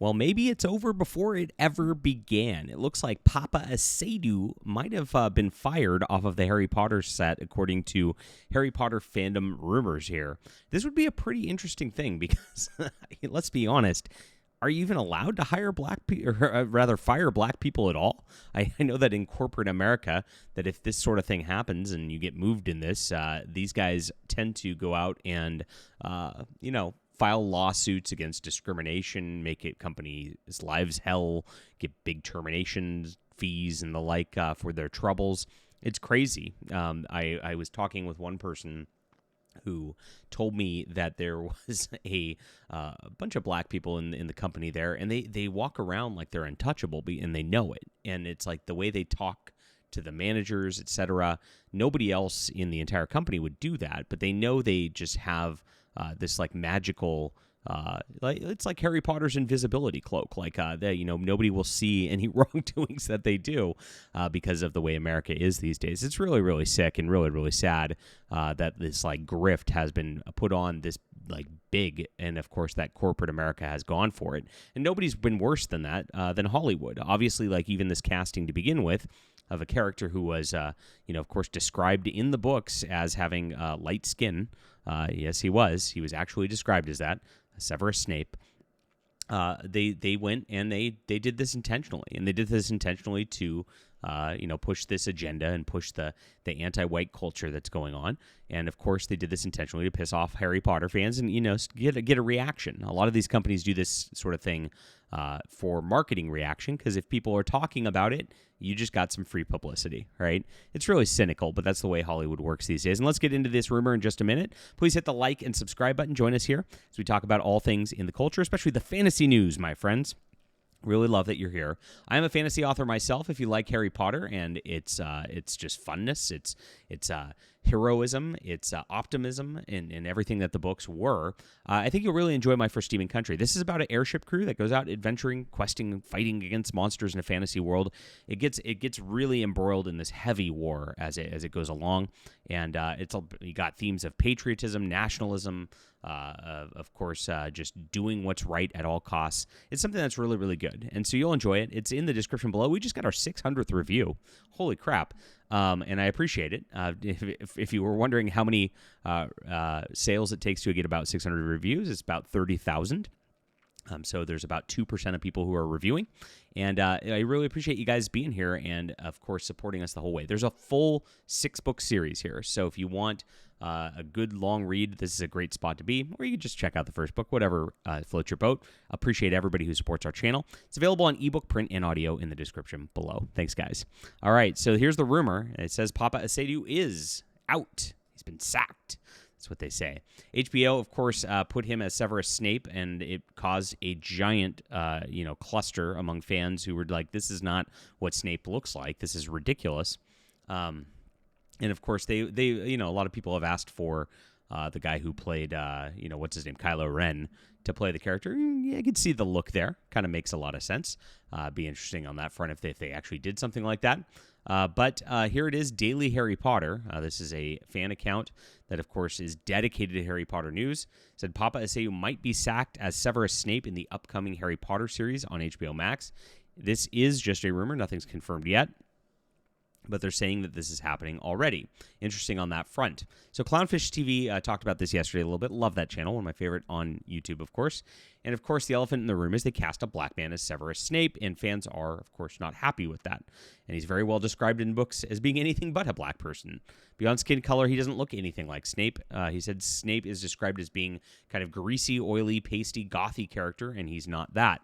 Well, maybe it's over before it ever began. It looks like Papa Asadu might have been fired off of the Harry Potter set, according to Harry Potter fandom rumors here. This would be a pretty interesting thing because, let's be honest, are you even allowed to hire black people, or rather fire black people at all? I know that in corporate America, that if this sort of thing happens and you get moved in this, these guys tend to go out and, file lawsuits against discrimination, make it companies' lives hell, get big termination fees and the like for their troubles. It's crazy. I was talking with one person who told me that there was a bunch of black people in the company there, and they walk around like they're untouchable, and they know it. And it's like the way they talk to the managers, etc. Nobody else in the entire company would do that, but they know they just have this like magical, it's like Harry Potter's invisibility cloak. Like nobody will see any wrongdoings that they do because of the way America is these days. It's really, really sick and really, really sad that this like grift has been put on this like big, and of course that corporate America has gone for it. And nobody's been worse than that than Hollywood. Obviously, like even this casting to begin with, of a character who was, of course, described in the books as having light skin. Yes, he was. He was actually described as that, Severus Snape. They went and they did this intentionally, and they did this intentionally to push this agenda and push the anti-white culture that's going on. And of course, they did this intentionally to piss off Harry Potter fans and get a reaction. A lot of these companies do this sort of thing for marketing reaction, because if people are talking about it, you just got some free publicity, right? It's really cynical, but that's the way Hollywood works these days. And let's get into this rumor in just a minute. Please hit the like and subscribe button. Join us here as we talk about all things in the culture, especially the fantasy news, my friends. Really love that you're here. I am a fantasy author myself. If you like Harry Potter, and it's just funness, it's heroism, it's optimism, and everything that the books were. I think you'll really enjoy my first Steam and Country. This is about an airship crew that goes out adventuring, questing, fighting against monsters in a fantasy world. It gets really embroiled in this heavy war as it goes along, and you got themes of patriotism, nationalism. Of course, just doing what's right at all costs. It's something that's really, really good, and so you'll enjoy it. It's in the description below. We just got our 600th review. Holy crap. And I appreciate it. If you were wondering how many sales it takes to get about 600 reviews, it's about 30,000. So there's about 2% of people who are reviewing. And I really appreciate you guys being here and, of course, supporting us the whole way. There's a full 6-book series here. So if you want a good long read, this is a great spot to be. Or you can just check out the first book, whatever floats your boat. Appreciate everybody who supports our channel. It's available on ebook, print, and audio in the description below. Thanks, guys. All right, so here's the rumor. It says Papa Asadu is out. He's been sacked. That's what they say. HBO, of course, put him as Severus Snape, and it caused a giant, cluster among fans who were like, "This is not what Snape looks like. This is ridiculous." And of course, they a lot of people have asked for the guy who played, what's his name, Kylo Ren, to play the character. Yeah, I could see the look there. Kind of makes a lot of sense. Be interesting on that front if they actually did something like that. But here it is, Daily Harry Potter. This is a fan account that, of course, is dedicated to Harry Potter news. It said Papa Asadu might be sacked as Severus Snape in the upcoming Harry Potter series on HBO Max. This is just a rumor. Nothing's confirmed yet. But they're saying that this is happening already. Interesting on that front. So Clownfish TV talked about this yesterday a little bit. Love that channel. One of my favorite on YouTube, of course. And, of course, the elephant in the room is they cast a black man as Severus Snape, and fans are, of course, not happy with that. And he's very well described in books as being anything but a black person. Beyond skin color, he doesn't look anything like Snape. He said Snape is described as being kind of greasy, oily, pasty, gothy character, and he's not that.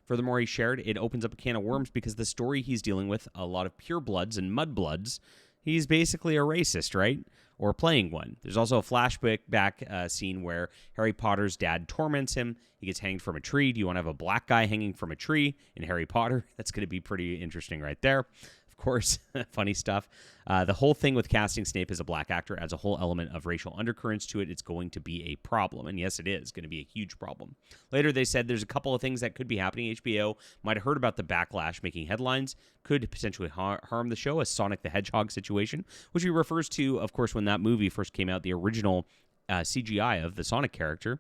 Furthermore, he shared it opens up a can of worms because the story he's dealing with, a lot of purebloods and mudbloods, he's basically a racist, right? Or playing one. There's also a flashback scene where Harry Potter's dad torments him. He gets hanged from a tree. Do you want to have a black guy hanging from a tree in Harry Potter? That's going to be pretty interesting right there. Of course, funny stuff. The whole thing with casting Snape as a black actor adds a whole element of racial undercurrents to it. It's going to be a problem. And yes, it is going to be a huge problem. Later, they said there's a couple of things that could be happening. HBO might have heard about the backlash making headlines, could potentially harm the show, a Sonic the Hedgehog situation, which he refers to, of course, when that movie first came out, the original CGI of the Sonic character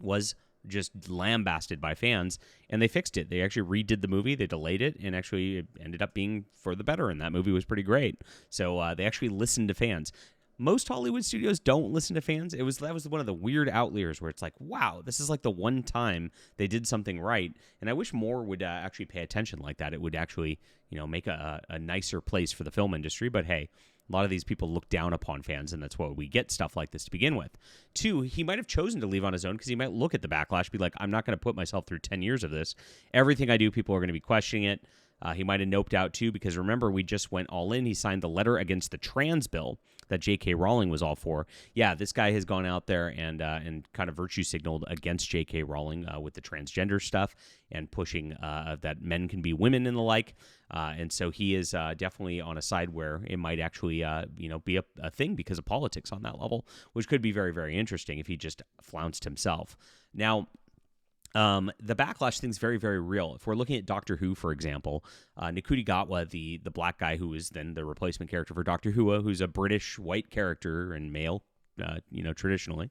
was just lambasted by fans, and they fixed it. They actually redid the movie, they delayed it, and actually it ended up being for the better, and that movie was pretty great. So they actually listened to fans. Most Hollywood studios don't listen to fans. That was one of the weird outliers where it's like, wow, this is like the one time they did something right. And I wish more would actually pay attention like that. It would actually, make a nicer place for the film industry. But hey, a lot of these people look down upon fans, and that's why we get stuff like this to begin with. 2, he might have chosen to leave on his own because he might look at the backlash, be like, I'm not going to put myself through 10 years of this. Everything I do, people are going to be questioning it. He might have noped out too, because remember, we just went all in. He signed the letter against the trans bill that J.K. Rowling was all for. Yeah, this guy has gone out there and kind of virtue signaled against J.K. Rowling with the transgender stuff and pushing that men can be women and the like. And so he is definitely on a side where it might actually be a thing because of politics on that level, which could be very, very interesting if he just flounced himself. Now, the backlash thing's very, very real. If we're looking at Doctor Who, for example, Ncuti Gatwa, the black guy who is then the replacement character for Doctor Who, who's a British white character and male, traditionally,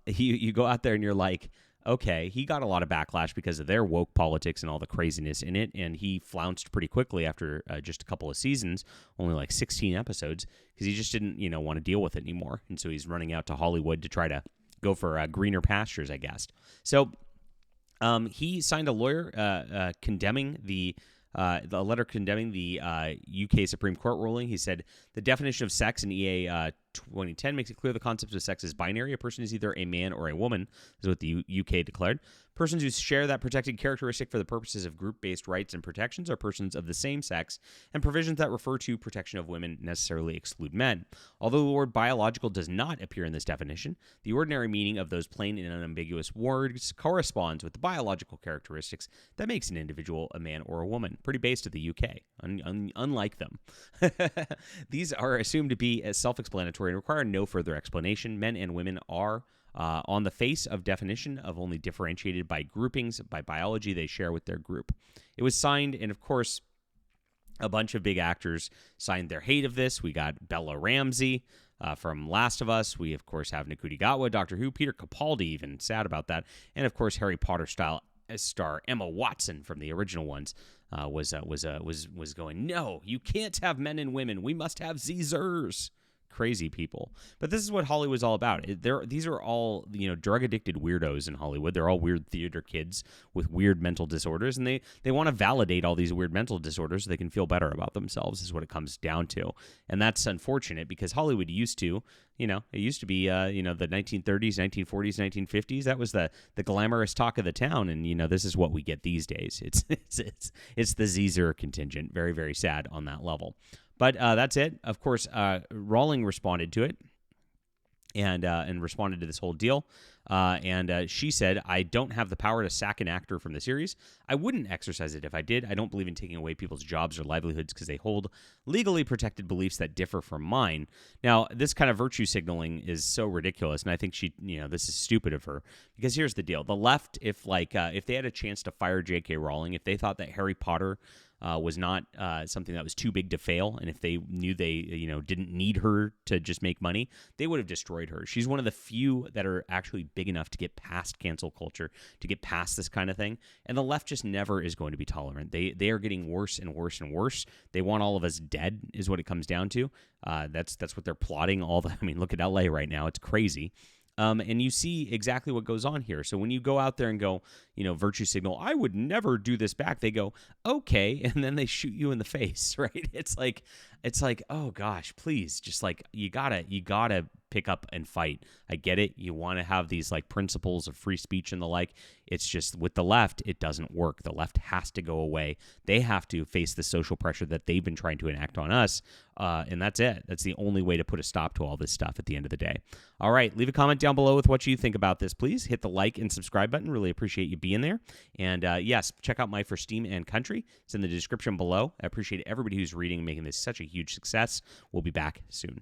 you go out there and you're like, okay, he got a lot of backlash because of their woke politics and all the craziness in it, and he flounced pretty quickly after just a couple of seasons, only like 16 episodes, because he just didn't, want to deal with it anymore, and so he's running out to Hollywood to try to go for greener pastures, I guess. So he signed a lawyer condemning the letter condemning the UK Supreme Court ruling. He said the definition of sex in EA 2010 makes it clear the concept of sex is binary. A person is either a man or a woman, is what the UK declared. Persons who share that protected characteristic for the purposes of group-based rights and protections are persons of the same sex, and provisions that refer to protection of women necessarily exclude men. Although the word biological does not appear in this definition, the ordinary meaning of those plain and unambiguous words corresponds with the biological characteristics that makes an individual a man or a woman. Pretty based to the UK, unlike them. These are assumed to be as self-explanatory and require no further explanation. Men and women are on the face of definition of only differentiated by groupings by biology they share with their group. It was signed, and of course, a bunch of big actors signed their hate of this. We got Bella Ramsey from Last of Us. We, of course, have Ncuti Gatwa, Doctor Who, Peter Capaldi, even sad about that. And, of course, Harry Potter style star Emma Watson from the original ones was going, no, you can't have men and women. We must have Zers. Crazy people. But this is what Hollywood's all about. These are all, drug addicted weirdos in Hollywood. They're all weird theater kids with weird mental disorders, and they want to validate all these weird mental disorders so they can feel better about themselves, is what it comes down to. And that's unfortunate because Hollywood used to, it used to be, the 1930s, 1940s, 1950s. That was the glamorous talk of the town, and this is what we get these days. It's the Zer contingent. Very, very sad on that level. But that's it. Of course, Rowling responded to it and responded to this whole deal. And she said, I don't have the power to sack an actor from the series. I wouldn't exercise it if I did. I don't believe in taking away people's jobs or livelihoods because they hold legally protected beliefs that differ from mine. Now, this kind of virtue signaling is so ridiculous, and I think she, this is stupid of her, because here's the deal. The left, if they had a chance to fire J.K. Rowling, if they thought that Harry Potter was not something that was too big to fail, and if they knew they didn't need her to just make money, they would have destroyed her. She's one of the few that are actually big enough to get past cancel culture, to get past this kind of thing, and the left just never is going to be tolerant. They are getting worse and worse and worse. They want all of us dead, is what it comes down to. That's what they're plotting. Look at LA right now. It's crazy. And you see exactly what goes on here. So when you go out there and go, virtue signal, I would never do this back. They go, okay, and then they shoot you in the face, right? It's like, oh gosh, please, just like you gotta pick up and fight. I get it. You want to have these like principles of free speech and the like. It's just with the left, it doesn't work. The left has to go away. They have to face the social pressure that they've been trying to enact on us. And that's it. That's the only way to put a stop to all this stuff at the end of the day. All right. Leave a comment down below with what you think about this, please. Hit the like and subscribe button. Really appreciate you being there. And yes, check out my For Steam and Country. It's in the description below. I appreciate everybody who's reading and making this such a huge success. We'll be back soon.